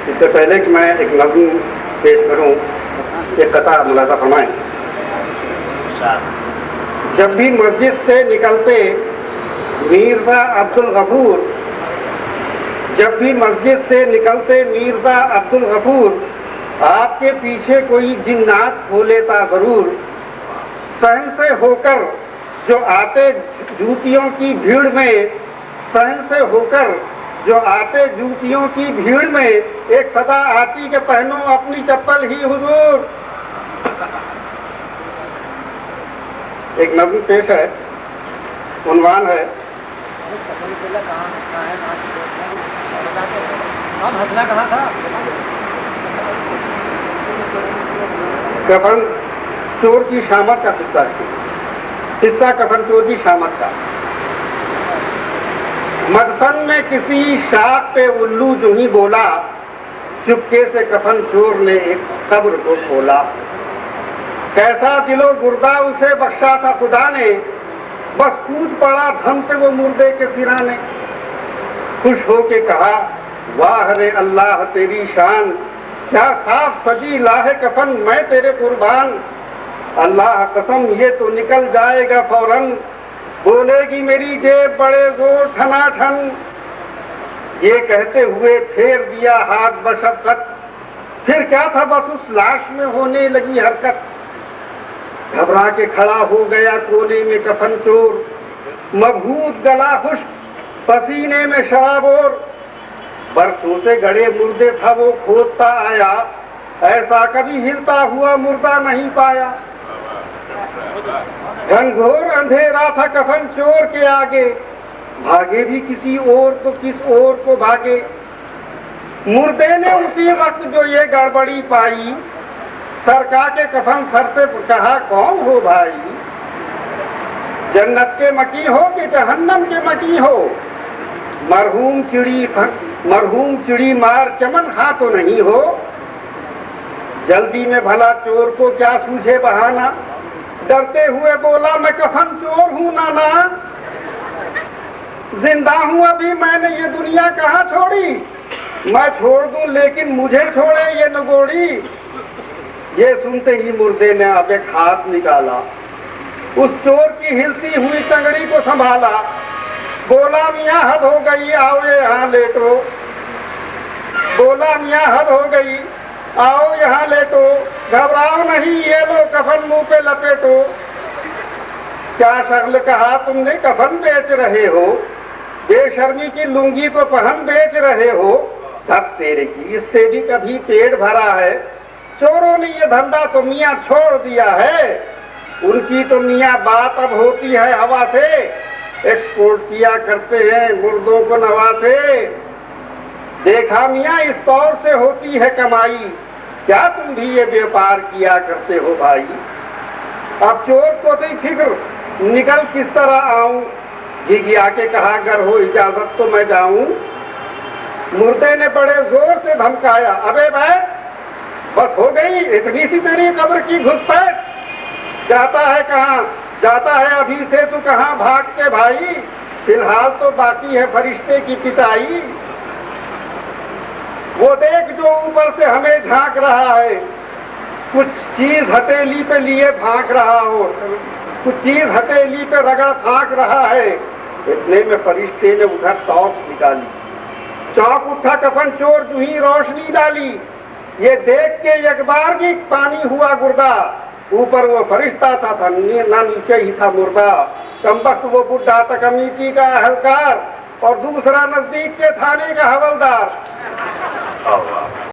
इससे पहले कि मैं एक नज़्म पेश करूं, एक कथा मुलाज़ा फरमाएं। जब भी मस्जिद से निकलते मीर्ज़ा अब्दुल गफूर, जब भी मस्जिद से निकलते मीर्ज़ा अब्दुल गफूर, आपके पीछे कोई जिन्नात हो लेता ज़रूर। सहन से होकर जो आते जूतियों की भीड़ में, सहन से होकर जो आते जूतियों की भीड़ में, एक सदा आती के पहनो अपनी चप्पल ही हुजूर। एक नज़्म पेश है, उन्वान है कफन चोर की शामत का हिस्सा कफन चोर की शामत का। मदफन में किसी शाख पे उल्लू जो ही बोला, चुपके से कफन चोर ने एक कब्र को खोला। कैसा दिलो गुर्दा उसे बख्शा था खुदा ने, बस कूद पड़ा धम से वो मुर्दे के सिराने। खुश हो के कहा वाह रे अल्लाह तेरी शान, क्या साफ सजी लाहे कफन मैं तेरे कुर्बान। अल्लाह कसम ये तो निकल जाएगा फौरन, बोलेगी मेरी जेब बड़े जोर ठनाठन। ये कहते हुए फेर दिया हाथ बशक्कत, फिर क्या था बस उस लाश में होने लगी हरकत। घबरा के खड़ा हो गया कोने में कफन चोर, मबहूत गला खुश्क पसीने में शराबोर। बरसों से गड़े मुर्दे था वो खोदता आया, ऐसा कभी हिलता हुआ मुर्दा नहीं पाया। घनघोर अंधेरा था कफन चोर के आगे, भागे भी किसी और तो किस और को भागे। मुर्दे ने उसी वक्त जो ये गड़बड़ी पाई, सरका के कफन सर से कहा कौन हो भाई। जन्नत के मकी हो कि जहन्नम के मकी हो, मरहूम चिड़ी मार चमन खा तो नहीं हो। जल्दी में भला चोर को क्या सूझे बहाना, डरते हुए बोला मैं कफन चोर हूं नाना। जिंदा हूं अभी मैंने ये दुनिया कहाँ छोड़ी, मैं छोड़ दूं लेकिन मुझे छोड़े ये नगोड़ी। ये सुनते ही मुर्दे ने अब एक हाथ निकाला, उस चोर की हिलती हुई टंगड़ी को संभाला। बोला मियाँ हद हो गई आओ यहाँ लेटो, बोला मियाँ हद हो गई आओ यहाँ लेटो। घबराओ नहीं ये लो कफन मुंह पे लपेटो। क्या शक्ल कहा तुमने कफन बेच रहे हो, बेशर्मी की लुंगी को पहन बेच रहे हो। धप तेरे की इससे भी कभी पेट भरा है, चोरों ने ये धंधा तो मियाँ छोड़ दिया है। उनकी तो मियाँ बात अब होती है हवा से, एक्सपोर्ट किया करते हैं मुर्दों को नवा से। देखा मियाँ इस तौर से होती है कमाई, क्या तुम भी ये व्यापार किया करते हो भाई। अब चोर को तो फिक्र निकल किस तरह आऊं, घिघिया के कहा अगर हो इजाजत तो मैं जाऊं। मुर्दे ने बड़े जोर से धमकाया अबे बैठ, बस हो गई इतनी सी तेरी कब्र की घुसपैठ। जाता है कहाँ, जाता है अभी से तू कहाँ भाग के भाई, फिलहाल तो बाकी है फरिश्ते की पिटाई। वो देख जो ऊपर से हमें झांक रहा है, कुछ चीज हथेली पे लिए भांक रहा हो, कुछ चीज हथेली पे रगड़ फांक रहा है। इतने में फरिश्ते ने उधर टॉर्च निकाली, चौंक उठा कफन चोर जो ही रोशनी डाली। ये देख के यकबार की पानी हुआ गुर्दा, ऊपर वो फरिश्ता था ना नीचे ही था मुर्दा। कमबख्त वो बुढ़ा था कमेटी का अहलकार, और दूसरा नजदीक के थाने का हवलदार।